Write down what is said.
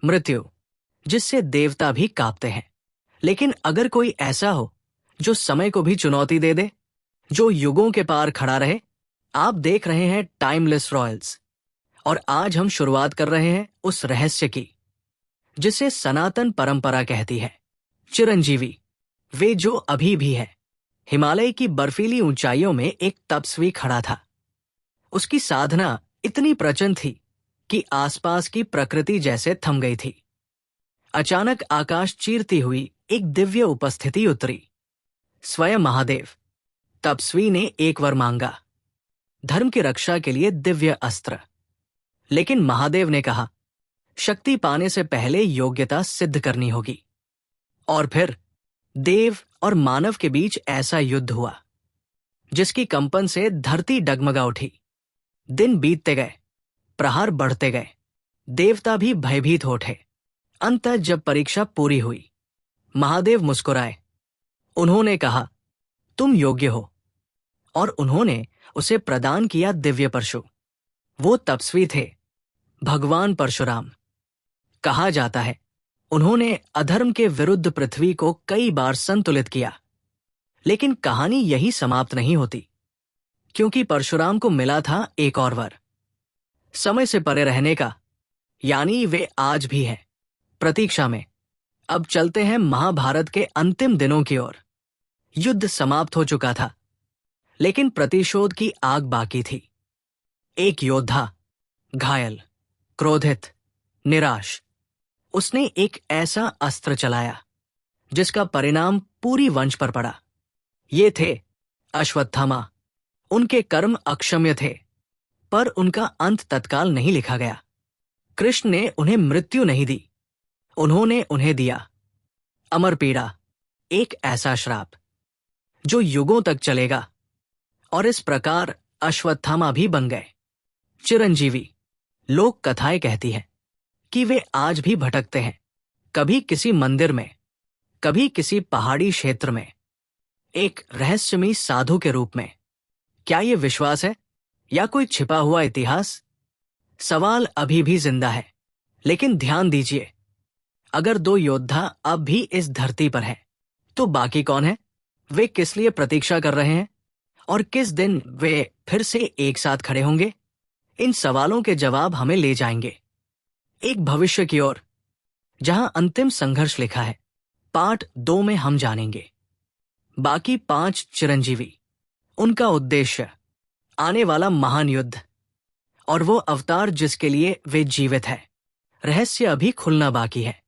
मृत्यु, जिससे देवता भी कांपते हैं। लेकिन अगर कोई ऐसा हो जो समय को भी चुनौती दे दे, जो युगों के पार खड़ा रहे। आप देख रहे हैं टाइमलेस रॉयल्स, और आज हम शुरुआत कर रहे हैं उस रहस्य की जिसे सनातन परंपरा कहती है। चिरंजीवी, वे जो अभी भी है। हिमालय की बर्फीली ऊंचाइयों में एक तपस्वी खड़ा था। उसकी साधना इतनी प्रचंड थी कि आसपास की प्रकृति जैसे थम गई थी। अचानक आकाश चीरती हुई एक दिव्य उपस्थिति उतरी, स्वयं महादेव। तपस्वी ने एक वर मांगा, धर्म की रक्षा के लिए दिव्य अस्त्र। लेकिन महादेव ने कहा, शक्ति पाने से पहले योग्यता सिद्ध करनी होगी। और फिर देव और मानव के बीच ऐसा युद्ध हुआ जिसकी कंपन से धरती डगमगा उठी। दिन बीतते गए, प्रहार बढ़ते गए, देवता भी भयभीत हो उठे। अंततः जब परीक्षा पूरी हुई, महादेव मुस्कुराए। उन्होंने कहा, तुम योग्य हो। और उन्होंने उसे प्रदान किया दिव्य परशु। वो तपस्वी थे, भगवान परशुराम। कहा जाता है उन्होंने अधर्म के विरुद्ध पृथ्वी को कई बार संतुलित किया। लेकिन कहानी यही समाप्त नहीं होती, क्योंकि परशुराम को मिला था एक और वर, समय से परे रहने का। यानी वे आज भी हैं, प्रतीक्षा में। अब चलते हैं महाभारत के अंतिम दिनों की ओर। युद्ध समाप्त हो चुका था, लेकिन प्रतिशोध की आग बाकी थी। एक योद्धा, घायल, क्रोधित, निराश, उसने एक ऐसा अस्त्र चलाया जिसका परिणाम पूरी वंश पर पड़ा। ये थे अश्वत्थामा। उनके कर्म अक्षम्य थे, पर उनका अंत तत्काल नहीं लिखा गया। कृष्ण ने उन्हें मृत्यु नहीं दी, उन्होंने उन्हें दिया अमर पीड़ा, एक ऐसा श्राप जो युगों तक चलेगा। और इस प्रकार अश्वत्थामा भी बन गए चिरंजीवी। लोक कथाएं कहती हैं कि वे आज भी भटकते हैं, कभी किसी मंदिर में, कभी किसी पहाड़ी क्षेत्र में, एक रहस्यमयी साधु के रूप में। क्या ये विश्वास है या कोई छिपा हुआ इतिहास? सवाल अभी भी जिंदा है। लेकिन ध्यान दीजिए, अगर दो योद्धा अब भी इस धरती पर हैं, तो बाकी कौन है? वे किस लिए प्रतीक्षा कर रहे हैं? और किस दिन वे फिर से एक साथ खड़े होंगे? इन सवालों के जवाब हमें ले जाएंगे एक भविष्य की ओर, जहां अंतिम संघर्ष लिखा है। पार्ट 2 में हम जानेंगे बाकी 5 चिरंजीवी, उनका उद्देश्य, आने वाला महान युद्ध, और वो अवतार जिसके लिए वे जीवित है। रहस्य अभी खुलना बाकी है।